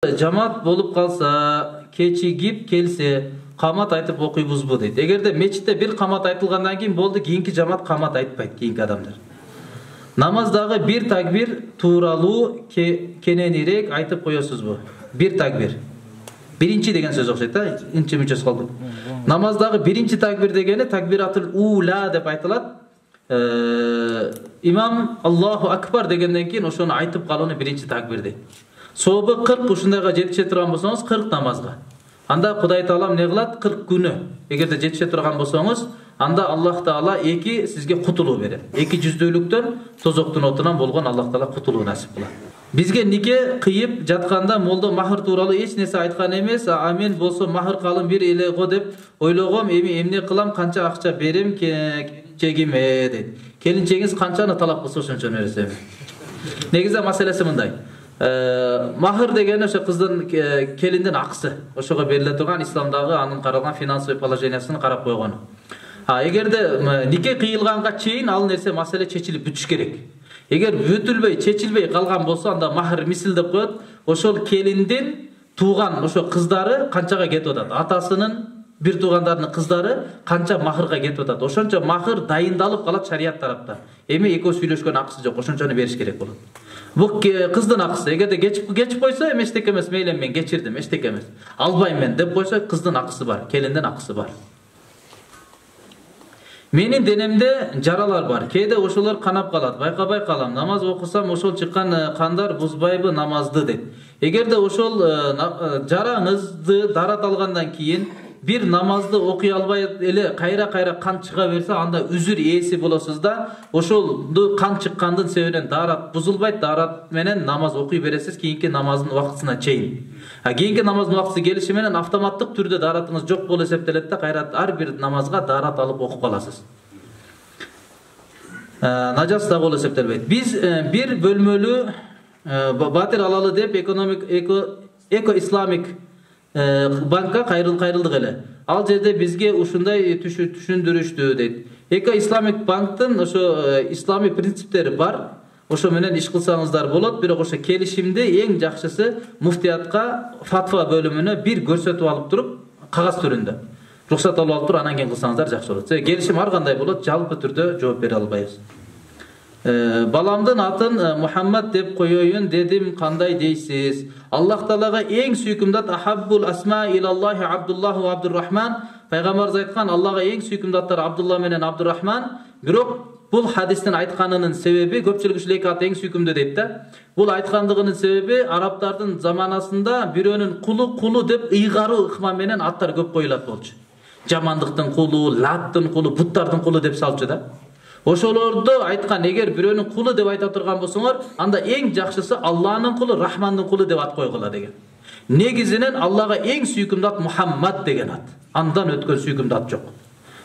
Жамаат болуп калса, кечигип келсе, камат айтып окуйбузбу дейт. Эгерде мечитте бир камат айтылгандан кийин болду, кийинки жамаат камат айтпайт, кийинки адамдар. Намаздагы бир такбир тууралуу кененирээк айтып коесузбу? Бир такбир. Биринчи деген сөз окшойт да, инче мүчөсү калды. Намаздагы биринчи такбир дегени такбиратул ула деп айтылат. Имам Аллаху акбар дегенден кийин ошону айтып калууну биринчи такбир дейт. Собы 40 ушундайга жетише турган болсоңуз 40 намазга. Анда Кудай Таалам не кылат? 40 күнү. Эгерде жетише турган болсоңуз, анда Аллах Таала эки сизге кутулуу берет. Эки жүздүүлүктөн, тозоктун отунан болгон Аллах Таала кутулуу насип кылат. Бизге нике кыйып жатканда молдо махыр тууралуу эч нерсе айткан эмес, а мен болсо махыр калым бир эле го деп ойлогом, эми эмне кылам, канча акча берем келинчегиме дейт. Келинчегиңиз канчаны талап кылса ошончону бересем. Негизи маселеси мындай. Махыр деген ошо кыздын келиндин акысы. Ошого бериле турган исламдагы анын каралган финансовый положениясын карап койгону. Эгерде нике кыйылганга чейин ал нерсе маселе чечилип бүтүш керек. Эгер бүтүлбөй, чечилбей калган болсо, анда махыр мисил деп коет. Ошол келиндин тууган ошо кыздары канчага кетип атат? Атасынын бир туугандарынын кыздары канча махырга кетип атат? Ошончо махыр дайындалып калат шарият тараптан. Эми экөө сүйлөшкөн акысы жок, ошончону бериш керек болот. Бул кыздын акысы. Эгерде кечип койсо, эчтеке эмес, мейлен мен кечирдим, эчтеке эмес. Албайм мен деп койсо, кыздын акысы бар, келиндин акысы бар. Менин денемде жаралар бар. Кээде ошолор канап калат. Байкабай калам. Намаз окусам, ошол чыккан кандар бузбайбы намазды дейт. Эгерде ошол жараңызды дарат алгандан кийин бир намазды окуй албай эле кайра кан чыга берсе, анда үзүр ээси болосуз да, ошолду кан чыккандын себебинен дарат бузулбайт, дарат менен намаз окуй бересиз кийинки намаздын убактысына чейин. Кийинки намаздын убактысы келиши менен автоматтык түрдө даратыңыз жок болуп эсептелет да, кайра ар бир намазга дарат алып окуп каласыз. Нажас да болуп эсептелбейт. Биз бир бөлмөлүү батир алалы деп эко-исламик банкка кайрылдык эле. Ал жерде бизге ушундай түшүндүрүштү дейт. Эко-исламик банктын ошо исламий принциптери бар. Ошо менен иш кылсаңыздар болот, бирок ошо келишимди эң жакшысы муфтиятка фатва бөлүмүнө бир көрсөтүп алып туруп, кагаз түрүндө рухсат алып туруп, анан кийин кылсаңыздар жакшы болот. Келишим ар кандай болот, жалпы түрдө жооп бере албайбыз. Баламдын атын Мухаммад деп коеюн дедим, кандай дейсиз? Аллах Таалага эң сүйкүмдүү ахаббул асма илаллахи Абдуллаху ва Абдуррахман. Пайгамбарыбыз айткан, Аллага эң сүйкүмдүү аттар Абдулла менен Абдуррахман. Бирок бул хадистин айтканынын себеби, көпчүлүк ушул эки ат эң сүйкүмдүү дейт да. Бул айткандыгынын себеби арабтардын заманасында бирөөнүн кулу деп ыйгаруу ыкма менен аттар көп коюлат болчу. Жамандыктын кулу, латтын кулу, буттардын кулу деп салчу да. Ошолорду айткан, эгер бирөөнүн кулу деп айта турган болсоңор, анда эң жакшысы Алланын кулу, Рахмандын кулу деп ат койгула деген. Негизинен Аллага эң сүйкүмдүү ат Мухаммад деген ат. Андан өткөн сүйкүмдүү ат жок.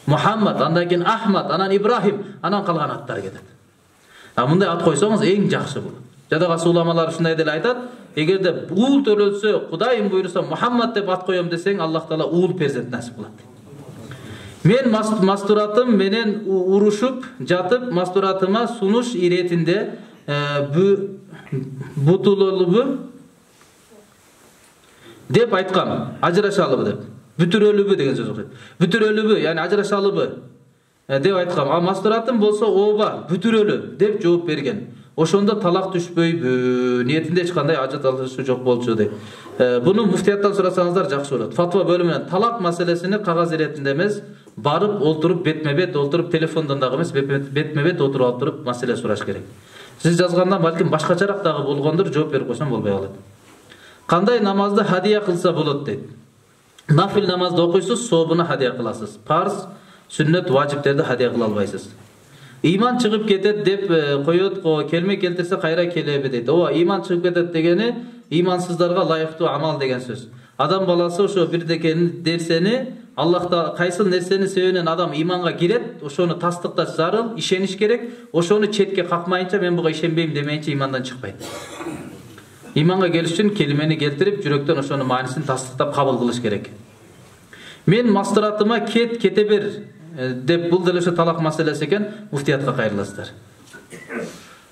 Мухаммад, андан кийин Ахмад, анан Ибрахим, анан калган аттар кетет. Мындай ат койсоңуз эң жакшы болот. Жадагасы уламалар ушундай деле айтат, эгерде уул төрөлсө, Кудайым буйруса Мухаммад деп ат коем десең, Аллах Таала уул перзент насип кылат. Мен мастуратым менен урушуп жатып, мастуратыма сунуш иретинде бутулулубу деп айткам, ажырашалыбы деп. Бүтүрөлүбү деген сөз окуйт. Бүтүрөлүбү, яны ажырашалыбы деп айткам. А мастуратым болсо ооба, бүтүрөлү деп жооп берген. Ошондо талак түшпөйбү, ниетинде эч кандай ажат алышы жок болчу дейт. Буну муфтияттан сурасаңыздар жакшы болот. Фатва бөлүмүнөн талак маселесини кагаз иретинде эмес, барып олтуруп бетме-бет олтуруп, телефондон дагы эмес, бетме-бет отуруп алып туруп маселе сураш керек. Сиз жазгандан балким башкачараак дагы болгондур, жооп берип койсом болбой калат. Кандай намазды хадия кылса болот дейт. Нафил намазды окуйсуз, собуна хадия кыласыз. Парз, сүннөт, важиптерди хадия кыла албайсыз. Иман чыгып кетет деп коет, келме келтирсе кайра келеби дейт. Ооба, иман чыгып кетет дегени имансыздарга лайыктуу амал деген сөз. Адам баласы ошо бир нерсени, Аллахта кайсыл нерсенин себебинен адам иманга кирет, ошону тастыкташ зарыл, ишениш керек. Ошону четке какмайынча, мен буга ишенбейм демейинче имандан чыкпайт. Иманга келиш үчүн келимени келтирип, жүрөктөн ошонун маанисин тастыктап кабыл кылыш керек. Мен мастуратыма кете бер деп, бул деле ошо талак маселеси экен, муфтиятка кайрыласыздар.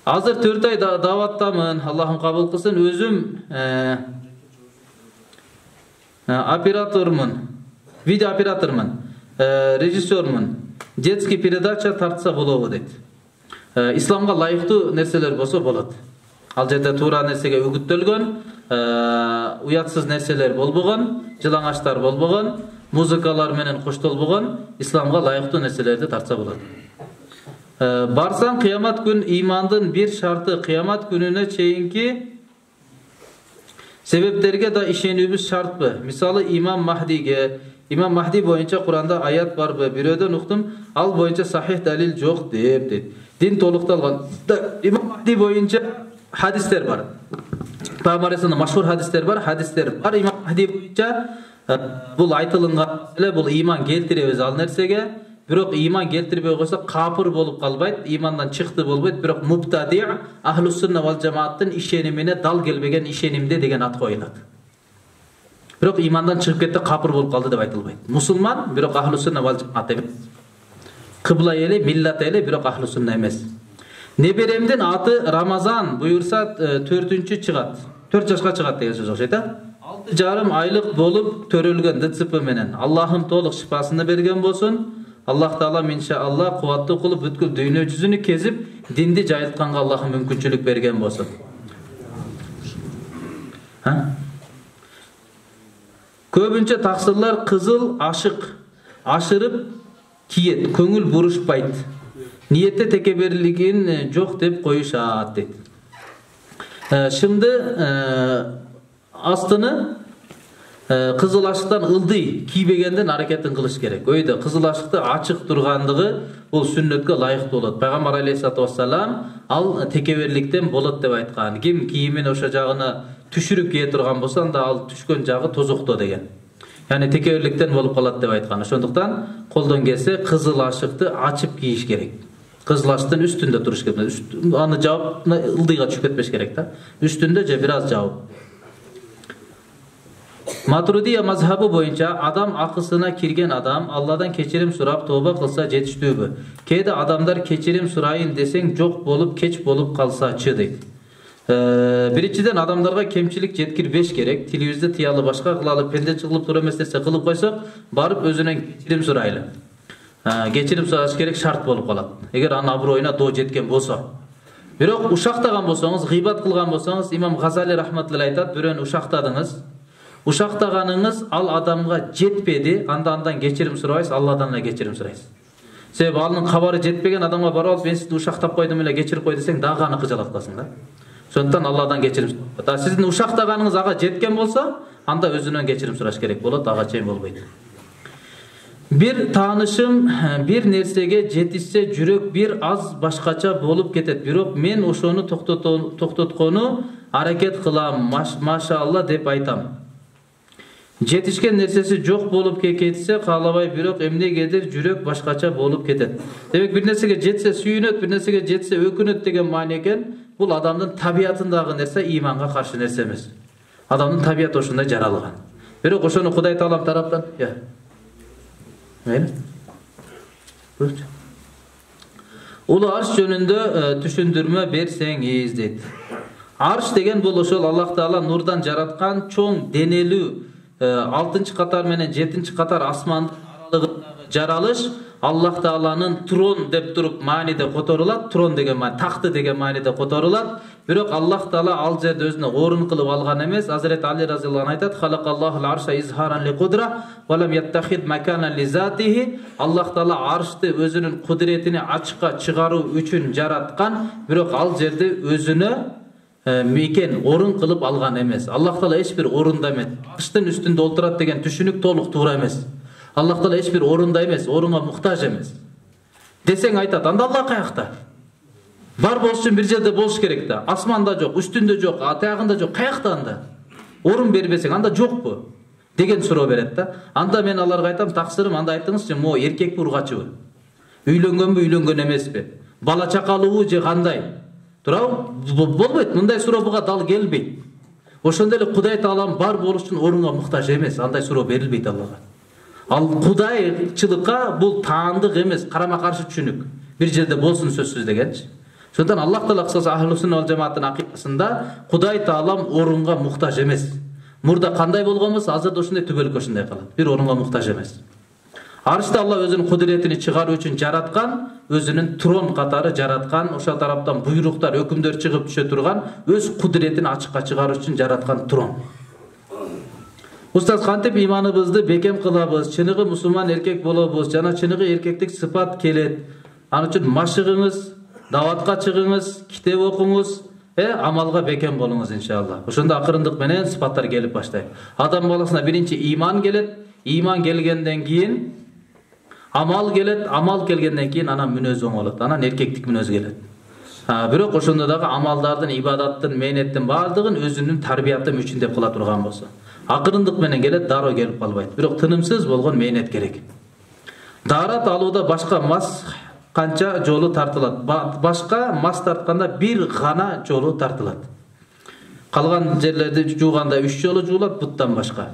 Азыр 4 ай даваттамын, Аллахым кабыл кылсын. Өзүм оператормун, видео оператормун, режиссермун, детский передача тартса болобу дейт. Исламга лайыктуу нерселер болсо болот. Ал жерде туура нерсеге үгүттөлгөн, уятсыз нерселер болбогон, жылаңачтар болбогон, музыкалар менен коштолбогон, исламга лайыктуу нерселерди тартса болот. Барсаң кыямат күн имандын бир шарты кыямат күнүнө чейинки себептерге да ишенүүбүз шартпы? Мисалы Имам Махди боюнча Куранда аят барбы? Бирөөдөн уктум, ал боюнча сахих далил жок дейт. Дин толукталган. Имам Махди боюнча хадистер бар. Пайгамбарыбыздын машхур хадистер бар. Имам Махди боюнча бул айтылган эле, бул иман келтиребиз ал нерсеге. Бирок иман келтирбей койсо капыр болуп калбайт, имандан чыкты болбойт, бирок муптади ахлус сунна вал жамааттын ишенимине дал келбеген ишенимде деген ат коюлат. Бирок имандан чыгып кетти, капыр болуп калды деп айтылбайт. Мусулман, бирок ахлус сунна вал жамаат эмес. Кыбла эли, миллат эли, бирок ахлус сунна эмес. Неберемдин аты Рамазан буюрса 4-чү чыгат. 4 жашка чыгат деген сөз окшойт, а? 6,5 айлык болуп төрөлгөн ДЦП менен Аллахым толук шифасын берген болсун. Аллах Таала иншааллах кубаттуу кылып бүткүл дүйнө жүзүнү кезип, динди жайылтканга Аллахым мүмкүнчүлүк берген болсун. Көбүнчө таксырлар кызыл ашырып киет, көңүл бурушпайт. Ниетте текеберлигин жок деп коюшат дейт. Шымды астыны кызыл ашыктан ылдый кийбегенден аракетин кылыш керек. Өйдө кызыл ашыкты ачык тургандыгы бул сүннөткө лайыктуу болот. Пайгамбар алейхиссалату вассалам ал текеберликтен болот деп айткан. Ким кийимин ошо жагына түшүрүп кие турган болсо, анда ал түшкөн жагы тозокто деген. Яни текеберликтен болуп калат деп айткан. Ошондуктан колдон келсе кызыл ашыкты ачып кийиш керек. Кызыл ашыктын үстүндө туруш керек. Аны жаап ылдыйга түшүп кетпеш керек да. Үстүндө же бир аз жаап. Матуридия мазхабы боюнча адам акысына кирген адам Алладан кечирим сурап тооба кылса жетиштүүбү? Кээде адамдар кечирим сурайын десең жок болуп кеч болуп калсачы дейт. Биринчиден адамдарга кемчилик жеткирбеш керек. Тилибизди тыялы башка кылалы, пенде чыгылып тура эмес нерсе кылып койсок, барып өзүнөн кечирим сурайлы. Кечирим сураш керек шарт болуп калат. Эгер анын аброюна доо жеткен болсо. Бирок ушактаган болсоңуз, гыйбат кылган болсоңуз, Имам Газали рахматуллах айтат, бирөөнү ушактадыңыз. Ушактаганыңыз ал адамга жетпеди, андан кечирим сурайсыз, Алладан эле кечирим сурайсыз. Себеби анын кабары жетпеген адамга барып, мен сизди ушактап койдум эле, кечирип кой десең, дагы аны кыжалаткасың да. Ошондуктан Алладан кечирим сурайт. Сиздин ушактаганыңыз ага жеткен болсо, анда өзүнөн кечирим сураш керек болот, ага чейин болбойт. Бир таанышым бир нерсеге жетишсе, жүрөк бир аз башкача болуп кетет. Бирок мен ошону токтоткону аракет кылам, машаалла деп айтам. Жетишкен нерсеси жок болуп кетсе, каалабай, бирок эмнегедир жүрөк башкача болуп кетет. Демек бир нерсеге жетсе сүйүнөт, бир нерсеге жетсе өкүнөт деген маани экен. Бул адамдын табиятындагы нерсе, иманга каршы нерсе эмес. Адамдын табияты ошондой жаралган. Бирок ошону Кудай Таалам тараптан, улуу арш жөнүндө түшүндүрмө берсеңиз дейт. Арш деген бул ошол Аллах Таала нурдан жараткан чоң денелүү 6-чы катар менен 7-чи катар асмандын аралыгындагы жаралыш. Аллах Тааланын трон деп туруп мааниде которулат. Трон деген маани, такты деген мааниде которулат. Бирок Аллах Таала ал жерде өзүнө орун кылып алган эмес. Азирет Али разияллаху анху айтат: "Халакаллахул арша изхаран ли кудра ва лам яттахид макана ли затихи." Аллах Таала аршты өзүнүн кудретини ачыкка чыгаруу үчүн жараткан, бирок ал жерде өзүнө мекен орун кылып алган эмес. Аллах Таала эч бир орунда эмес. Арштын үстүндө отурат деген түшүнүк толук туура эмес. Аллах Таала эч бир орунда эмес, орунга муктаж эмес. Десең айтат, анда Аллах каякта? Бар болуш үчүн бир жерде болуш керек да. Асманда жок, үстүндө жок, атагында жок. Каякта анда? Орун бербесең, анда жокпу? Деген суроо берет да. Анда мен аларга айтам, таксырым, анда айтыңызчы, мо эркекпи, ургачыбы? Үйлөнгөнбү, үйлөнгөн эмеспи? Бала чакалуубу же кандай? Туурабы? Болбойт. Мындай суроо буга дал келбейт. Ошондой эле Кудай Таалам бар болуш үчүн орунга муктаж эмес. Андай суроо берилбейт Аллага. Ал кудайчылыкка бул таандык эмес, карама каршы түшүнүк. Бир жерде болсун сөзсүз дегенчи. Ошондон Аллах Таала кысасы Ахлус сунна вал жамааттын акыйдасында Кудай Таалам орунга муктаж эмес. Мурда кандай болгон болсо, азыр да ушундай, түбөлүк ушундай калат. Бир орунга муктаж эмес. Арышта Алла өзүнүн кудуретини чыгаруу үчүн жараткан, өзүнүн трон катары жараткан, ошол тараптан буйруктар, өкүмдөр чыгып түшө турган, өз кудуретин ачыкка чыгаруу үчүн жараткан трон. Устаз, кантип иманыбызды бекем кылабыз, чыныгы мусулман эркек болобуз, жана чыныгы эркектик сыпат келет. Аны үчүн машыгыңыз, даватка чыгыңыз, китеп окуңуз, амалга бекем болуңуз иншалла. Ошондо акырындык менен сыпаттар келип баштайт. Адам баласына биринчи иман келет, иман келгенден кийин амал келет, амал келгенден кийин анан мүнөз оңолот, анан эркектик мүнөз келет. Бирок ошондо дагы амалдардын, ибадаттын, мээнеттин баардыгын өзүнүн тарбияты мүчүн кыла турган болсо, акырындык менен келет, дароо келип калбайт. Бирок тынымсыз болгон мээнет керек. Даарат алууда башка мас канча жолу тартылат. Башка мас тартканда бир гана жолу тартылат. Калган жерлерди жууганда 3 жолу жуулат, буттан башка.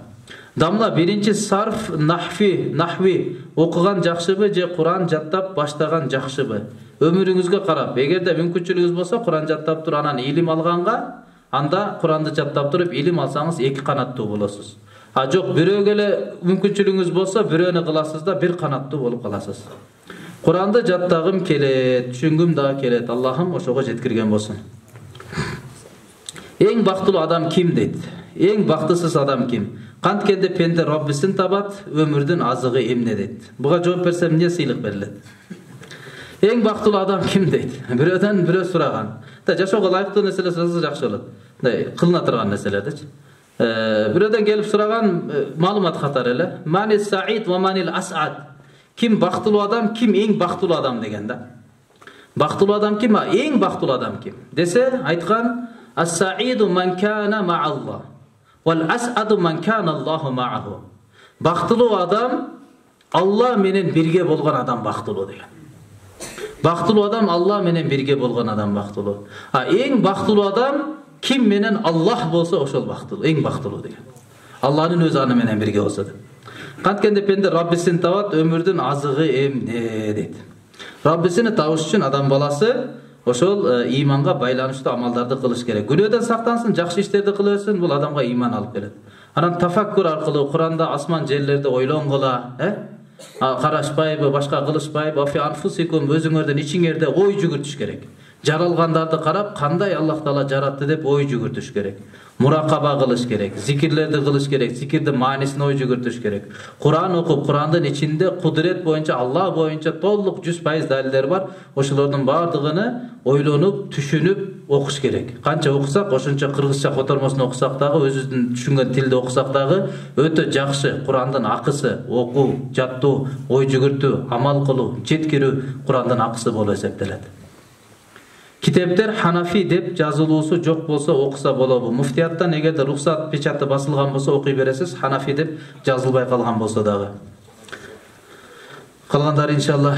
Дамла биринчи сарф, нахви окуган жакшыбы же Куран жаттап баштаган жакшыбы? Өмүрүңүзгө карап, эгерде мүмкүнчүлүгүңүз болсо, Куран жаттап туруп анан илим алганга, анда Куранды жаттап туруп илим алсаңыз 2 канаттуу болосуз. Жок, бирөөгө эле мүмкүнчүлүгүңүз болсо, бирөөнү кыласыз да 1 канаттуу болуп каласыз. Куранды жаттагым келет, түшүнгүм да келет. Аллахым ошого жеткирген болсун. Эң бактылуу адам ким дейт? Эң бактысыз адам ким? Канткенде пенде Роббисин табат, өмүрдүн азыгы эмне дейт. Буга жооп берсем эмне сыйлык берилет? Эң бактылуу адам ким дейт? Бирөөдөн бирөө сураган. Жашоого ылайыктуу нерселер сураса жакшы болот. Кылына турган нерселерди. Бирөөдөн келип сураган, маалымат катары эле. Мани саид ва манил асад. Ким бактылуу адам, ким эң бактылуу адам деген да. Бактылуу адам ким? Эң бактылуу адам ким? Десе, айткан: "Ас-саиду ман кана ма'аллах, вал асаду ман кана Аллаху ма'аху." Бактылуу адам Алла менен бирге болгон адам бактылуу деген. Бактылуу адам Алла менен бирге болгон адам бактылуу. Эң бактылуу адам ким менен Аллах болсо ошол бактылуу, эң бактылуу деген. Алланын өз аны менен бирге болсо деп. Канткенде пенде Раббисин табат, өмүрдүн азыгы эмне дейт. Раббисини табыш үчүн адам баласы ошол иманга байланыштуу амалдарды кылыш керек. Күнөөдөн сактансын, жакшы иштерди кыла берсин, бул адамга иман алып келет. Анан тафаккур аркылуу Куранда асман жерлерди ойлонгула, карашпайбы, башка кылышпайбы, афи анфусикум, өзүңөрдүн ичиңерде ой жүгүртүш керек. Жаралгандарды карап, кандай Аллах Таала жаратты деп ой жүгүртүш керек. Муракаба кылыш керек, зикирлерди кылыш керек, зикирдин маанисине ой жүгүртүш керек. Куран окуп, Курандын ичинде кудурет боюнча, Алла боюнча толук 100% далилдер бар. Ошолордун баардыгыны ойлонуп, түшүнүп окуш керек. Канча окусак, ошончо кыргызча котормосун окусак дагы, өзүбүздүн түшүнгөн тилде окусак дагы өтө жакшы. Курандын акысы, окуу, жаттоо, ой жүгүртүү, амал кылуу, жеткирүү Курандын акысы болуп эсептелет. Китептер Ханафи деп жазылуусу жок болсо окуса болобу? Муфтияттан эгерде рухсат печаты басылган болсо окуй бересиз, Ханафи деп жазылбай калган болсо дагы. Калгандары иншалла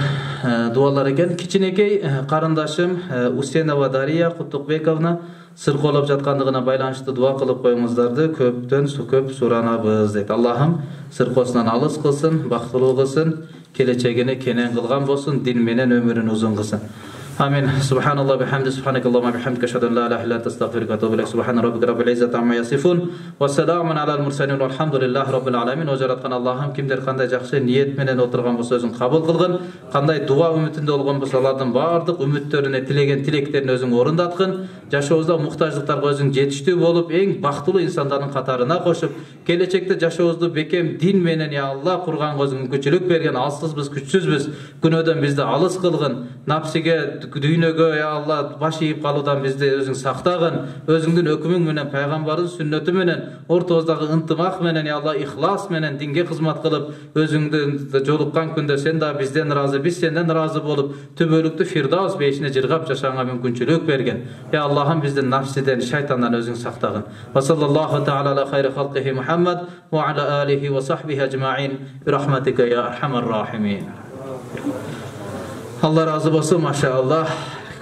дуалар экен. Кичинекей карындашым Усенова Дария Кутукбековна сыркоолоп жаткандыгына байланыштуу дуа кылып коюңуздарды көп суранабыз дейт. Аллахым сыркоосунан алыс кылсын, бактылуу кылсын, келечегини кенен кылган болсун, дин менен өмүрүн узун кылсын. آمين. سبحان الله بحمده سبحانك اللهم وبحمدك أشهد أن لا إله إلا أنت أستغفرك وأتوب إليك. سبحان ربك رب العزة عما يصفون وسلام على المرسلين والحمد لله رب العالمين. Ожараткан Аллахым кимдер кандай жакшы ниет менен отурган болсо өзүң кабыл кылгын, кандай дуа үмүтүндө болгон болсо алардын баардык үмүттөрүнө тилеген тилектерин өзүң орундаткын. Жашообузда муктаждыктарга өзүң жетиштүү болуп, эң бактылуу инсандардын катарына кошуп, келечекте жашообузду бекем дин менен я Алла курганга өзүң мүмкүнчүлүк берген. Алсызбыз, күчсүзбүз, күнөөдөн бизди алыс кылгын. Напсиге, дүйнөгө я Алла баш ийип калуудан бизди өзүң сактагын. Өзүңдүн өкүмүң менен, пайгамбардын сүннөтү менен, ортобуздагы ынтымак менен я Алла ихлас менен динге кызмат кылып, өзүңдүн жолуккан күндө сен да бизден ыраазы, биз сенден ыраазы болуп, түбөлүктүү Фирдаус бейишине жыргап жашаганга мүмкүнчүлүк берген. Я Аллахым биздин нафсиден, шайтандан өзүң сактагын. Ва саллаллаху таала ала хайри халқихи Мухаммад ва ала алихи ва сахбихи ажмаин би рахматика я архамар рахимин. Allah razı olsun maşallah.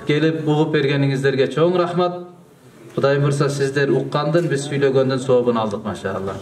Gelip uğup bergeniңиздерге чоң рахмат. Кудайым бурса сиздер уккандын, биз сүйлөгөндүн сообун алдык maşallah.